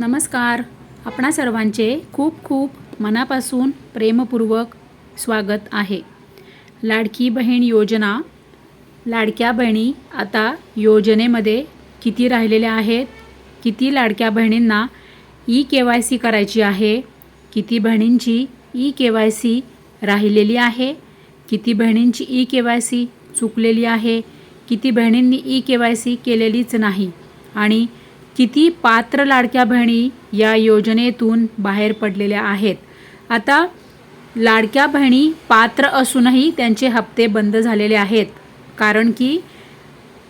नमस्कार. आपणा सर्वांचे खूप खूप मनापासून प्रेमपूर्वक स्वागत आहे. लाडकी बहीण योजना, लाडक्या बहिणी आता योजनेमध्ये किती राहिलेल्या आहेत, किती लाडक्या बहिणींना ई-KYC करायची आहे, किती बहिणींची ई-KYC राहिलेली आहे, किती बहिणींची ई-KYC चुकलेली आहे, किती बहिणींनी ई-KYC केलेलीच नाही आणि किती पात्र लाडक्या बहिणी या योजनेतून बाहेर पडलेल्या आहेत. आता लाडक्या बहिणी पात्र असूनही त्यांचे हप्ते बंद झालेले आहेत, कारण की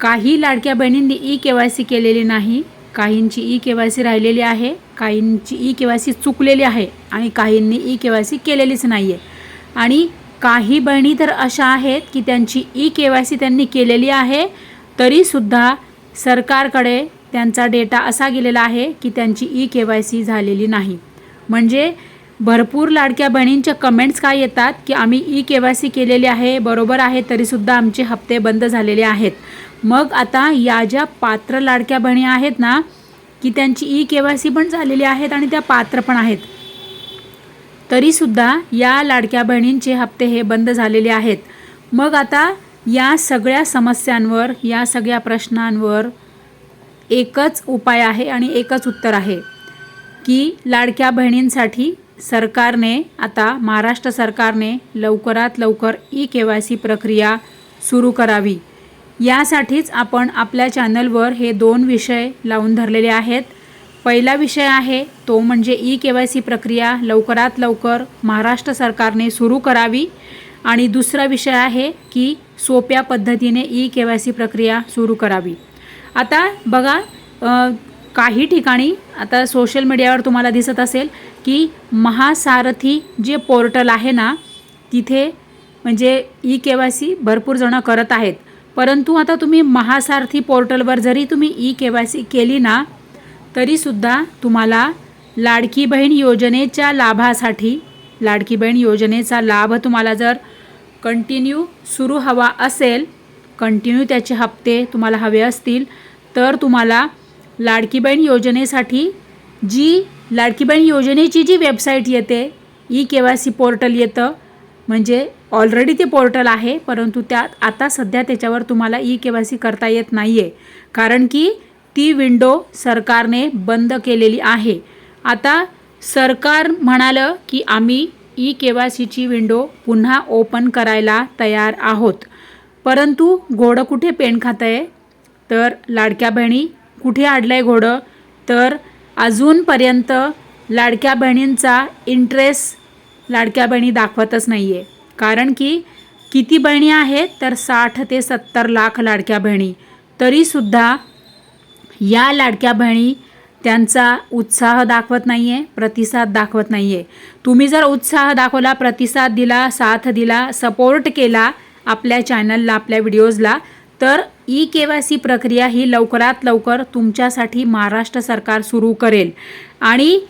काही लाडक्या बहिणींनी ई-KYC केलेली नाही, काहींची ई-KYC राहिलेली आहे, काहींची ई-KYC चुकलेली आहे आणि काहींनी ई-KYC केलेलीच नाही आहे. आणि काही बहिणी तर अशा आहेत की त्यांची ई-KYC त्यांनी केलेली आहे, तरीसुद्धा सरकारकडे त्यांचा डेटा असा गेलेला आहे की त्यांची ई-KYC झालेली नाही. म्हणजे भरपूर लाडक्या बहिणींच्या कमेंट्स काय येतात की आम्ही ई-KYC केलेली आहे, बरोबर आहे, तरीसुद्धा आमचे हप्ते बंद झालेले आहेत. मग आता या ज्या पात्र लाडक्या बहिणी आहेत ना, की त्यांची ई-KYC पण झालेली आहेत आणि त्या पात्र पण आहेत, तरीसुद्धा या लाडक्या बहिणींचे हप्ते हे बंद झालेले आहेत. मग आता या सगळ्या समस्यांवर, या सगळ्या प्रश्नांवर एकच उपाय आहे आणि एकच उत्तर आहे की लाडक्या बहिणींसाठी सरकारने, आता महाराष्ट्र सरकारने लवकरात लवकर ई-KYC प्रक्रिया सुरू करावी. यासाठीच आपण आपल्या चॅनलवर हे 2 विषय लावून धरलेले आहेत. पहिला विषय आहे तो म्हणजे ई-KYC प्रक्रिया लवकरात लवकर महाराष्ट्र सरकारने सुरू करावी आणि दुसरा विषय आहे की सोप्या पद्धतीने ई-KYC प्रक्रिया सुरू करावी. आता बघा, काही ठिकाणी आता सोशल मीडियावर तुम्हाला दिसत असेल की महासारथी जे पोर्टल आहे ना, तिथे म्हणजे ई-KYC भरपूर जण करत आहेत. परंतु आता तुम्ही महासारथी पोर्टलवर जरी तुम्ही ई-KYC केली ना, तरीसुद्धा तुम्हाला लाडकी बहीण योजनेच्या लाभासाठी, लाडकी बहीण योजनेचा लाभ तुम्हाला जर कंटिन्यू सुरू हवा असेल, कंटिन्यू त्याचे हप्ते तुम्हाला हवे असतील, तर तुम्हाला लाडकी बहीण योजनेसाठी जी लाडकी बहीण योजनेची जी वेबसाईट येते, ई-KYC पोर्टल येतं, म्हणजे ऑलरेडी ते पोर्टल आहे, परंतु त्यात आता सध्या त्याच्यावर तुम्हाला ई-KYC करता येत नाही आहे, कारण की ती विंडो सरकारने बंद केलेली आहे. आता सरकार म्हणालं की आम्ही ई-KYCची विंडो पुन्हा ओपन करायला तयार आहोत. परंतु घोडं कुठे पेंड खातं आहे, तर लाडक्या बहिणी कुठे अडलंय घोडं, तर अजूनपर्यंत लाडक्या बहिणींचा इंटरेस्ट लाडक्या बहिणी दाखवतच नाही आहे. कारण की किती बहिणी आहेत, तर 60 ते 70 लाख लाडक्या बहिणी, तरीसुद्धा या लाडक्या बहिणी त्यांचा उत्साह दाखवत नाही आहे, प्रतिसाद दाखवत नाही आहे. तुम्ही जर उत्साह दाखवला, प्रतिसाद दिला, साथ दिला, सपोर्ट केला आपल्या चॅनलला, आपल्या व्हिडिओजला, तर ई-KYC प्रक्रिया ही लवकरात लवकर तुमच्यासाठी महाराष्ट्र सरकार सुरू करेल. आणि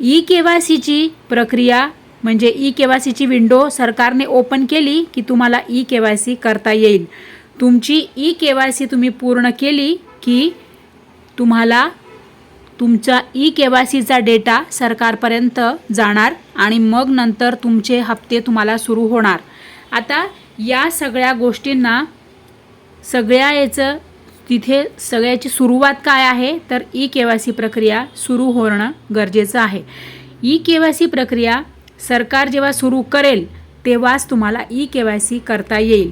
ई-KYCची प्रक्रिया म्हणजे ई-KYCची विंडो सरकारने ओपन केली की तुम्हाला ई-KYC करता येईल. तुमची ई-KYC तुम्ही पूर्ण केली की तुम्हाला तुमचा ई-KYCचा डेटा सरकारपर्यंत जाणार आणि मग नंतर तुमचे हप्ते तुम्हाला सुरू होणार. आता या सगळ्या गोष्टींना, सगळ्या याचं तिथे सगळ्याची सुरुवात काय आहे, तर ई-KYC प्रक्रिया सुरू होणं गरजेचं आहे. ई-KYC प्रक्रिया सरकार जेव्हा सुरू करेल तेव्हाच तुम्हाला ई-KYC करता येईल.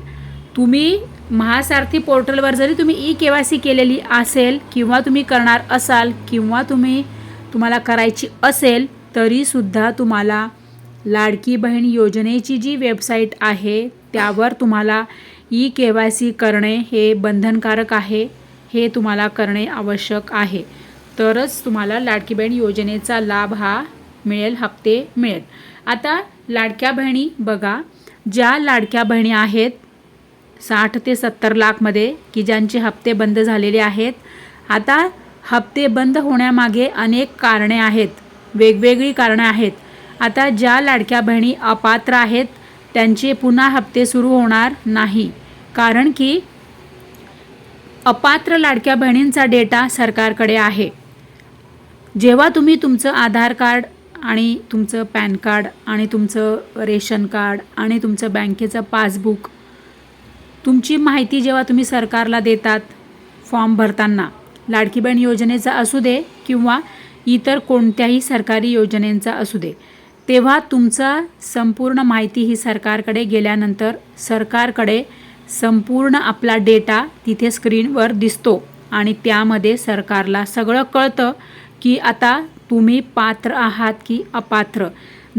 तुम्ही महासारथी पोर्टलवर जरी तुम्ही ई-KYC केलेली असेल किंवा तुम्ही करणार असाल किंवा तुम्हाला करायची असेल, तरीसुद्धा तुम्हाला लाडकी बहीण योजनेची जी वेबसाईट आहे त्यावर तुम्हाला ई-KYC करणे हे बंधनकारक आहे. हे तुम्हाला करणे आवश्यक आहे, तरच तुम्हाला लाडकी बहीण योजनेचा लाभ हा मिळेल, हप्ते मिळेल. आता लाडक्या बहिणी बघा, ज्या लाडक्या बहिणी आहेत 60 ते 70 लाखमध्ये की ज्यांचे हप्ते बंद झालेले आहेत. आता हप्ते बंद होण्यामागे अनेक कारणे आहेत, वेगवेगळी कारणं आहेत. आता ज्या लाडक्या बहिणी अपात्र आहेत त्यांचे पुन्हा हप्ते सुरू होणार नाही, कारण की अपात्र लाडक्या बहिणींचा डेटा सरकारकडे आहे. जेव्हा तुम्ही तुमचं आधार कार्ड आणि तुमचं पॅन कार्ड आणि तुमचं रेशन कार्ड आणि तुमचं बँकेचं पासबुक, तुमची माहिती जेव्हा तुम्ही सरकारला देतात फॉर्म भरताना, लाडकी बहीण योजनेचा असू दे किंवा इतर कोणत्याही सरकारी योजनेचा असू दे, तेव्हा तुमचा संपूर्ण माहिती ही सरकारकडे गेल्यानंतर सरकारकडे संपूर्ण आपला डेटा तिथे स्क्रीनवर दिसतो आणि त्यामध्ये सरकारला सगळं कळतं की आता तुम्ही पात्र आहात की अपात्र.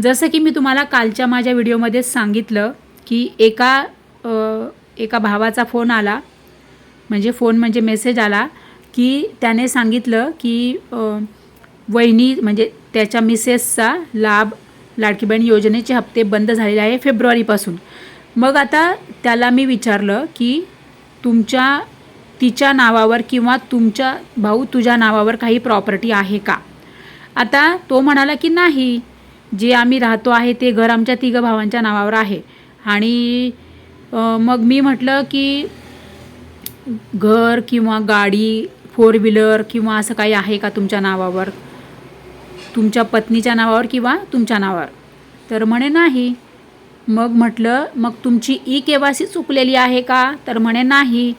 जसं की मी तुम्हाला कालच्या माझ्या व्हिडिओमध्येच सांगितलं की एका भावाचा फोन आला, म्हणजे मेसेज आला की त्याने सांगितलं की वहिनी म्हणजे त्याच्या मिसेसचा लाभ लाडकी बहीण योजनेचे हप्ते बंद झालेले आहे फेब्रुवारीपासून. मग आता त्याला मी विचारलं की तिच्या नावावर किंवा तुमच्या भाऊ तुझ्या नावावर काही प्रॉपर्टी आहे का. आता तो म्हणाला की नाही, जे आम्ही राहतो आहे ते घर आमच्या तिघं भावांच्या नावावर आहे. आणि मग मी म्हटलं की घर किंवा गाडी, 4 व्हीलर किंवा असं काही आहे का तुमच्या नावावर, तुमच्या पत्नीच्या नावावर किंवा तुमच्या नावावर. तर म्हणे नाही. मग म्हटलं मग तुमची KYC चुकलेली आहे का. तर म्हणे नाही.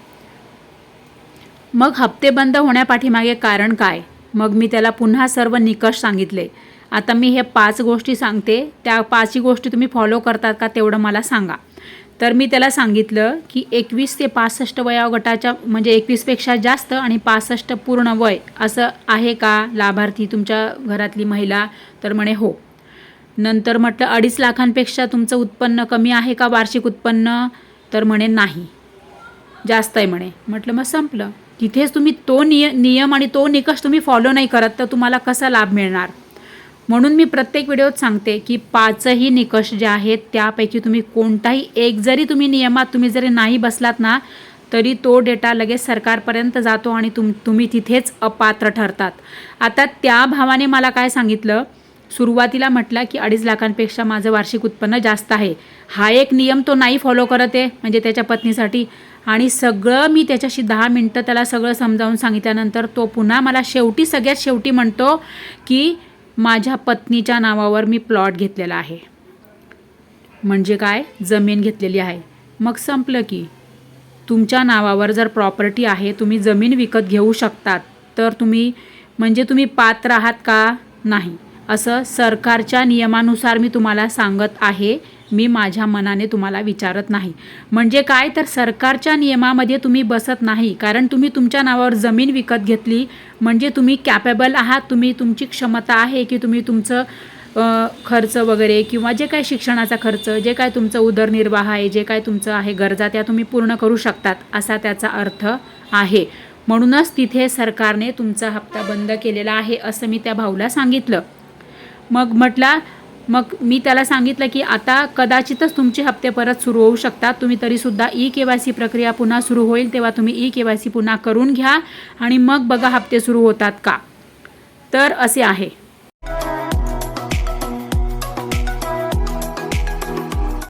मग हप्ते बंद होण्यापाठीमागे कारण काय. मग मी त्याला पुन्हा सर्व निकष सांगितले. आता मी हे 5 गोष्टी सांगते, त्या 5ही गोष्टी तुम्ही फॉलो करतात का तेवढं मला सांगा. तर मी त्याला सांगितलं की 21 ते 65 वयोगटाच्या म्हणजे 21पेक्षा जास्त आणि 65 पूर्ण वय असं आहे का लाभार्थी तुमच्या घरातली महिला. तर म्हणे हो. नंतर म्हटलं 2.5 लाखांपेक्षा तुमचं उत्पन्न कमी आहे का वार्षिक उत्पन्न. तर म्हणे नाही, जास्त आहे म्हणे. म्हटलं मग संपलं. तिथेच तुम्ही तो नियम आणि तो निकष तुम्ही फॉलो नाही करत तर तुम्हाला कसा लाभ मिळणार. म्हणून मी प्रत्येक व्हिडिओत सांगते की 5ही निकष जे आहेत त्यापैकी तुम्ही कोणताही एक जरी तुम्ही नियमात तुम्ही जरी नाही बसलात ना तरी तो डेटा लगेच सरकारपर्यंत जातो आणि तुम्ही तिथेच अपात्र ठरतात. आता त्या भावाने मला काय सांगितलं, सुरुवातीला म्हटलं की 2.5 लाखांपेक्षा माझं वार्षिक उत्पन्न जास्त आहे. हा एक नियम तो नाही फॉलो करत आहे म्हणजे त्याच्या पत्नीसाठी. आणि सगळं मी त्याच्याशी 10 मिनटं त्याला सगळं समजावून सांगितल्यानंतर तो पुन्हा मला सगळ्यात शेवटी म्हणतो की माझ्या पत्नीच्या नावावर मी प्लॉट घेतलेला आहे. म्हणजे काय, जमीन घेतलेली आहे. मग संपलं की. तुमच्या नावावर जर प्रॉपर्टी आहे, तुम्ही जमीन विकत घेऊ शकतात, तर तुम्ही पात्र आहात का नाही असं सरकारच्या नियमानुसार मी तुम्हाला सांगत आहे. मी माझ्या मनाने तुम्हाला विचारत नाही. म्हणजे काय, तर सरकारच्या नियमामध्ये तुम्ही बसत नाही. कारण तुम्ही तुमच्या नावावर जमीन विकत घेतली म्हणजे तुम्ही कॅपेबल आहात, तुमची क्षमता आहे की तुम्ही तुमचं खर्च वगैरे किंवा जे काय शिक्षणाचा खर्च, जे काय तुमचं उदरनिर्वाह आहे, जे काय तुमचं आहे गरजा, त्या तुम्ही पूर्ण करू शकतात असा त्याचा अर्थ आहे. म्हणूनच तिथे सरकारने तुमचा हप्ता बंद केलेला आहे असं मी त्या भाऊला सांगितलं. मग मी त्याला सांगितलं की आता कदाचितच तुमचे हप्ते परत सुरू होऊ शकतात. तुम्ही तरीसुद्धा KYC प्रक्रिया पुन्हा सुरू होईल तेव्हा तुम्ही KYC पुन्हा करून घ्या आणि मग बघा हप्ते सुरू होतात का. तर असे आहे.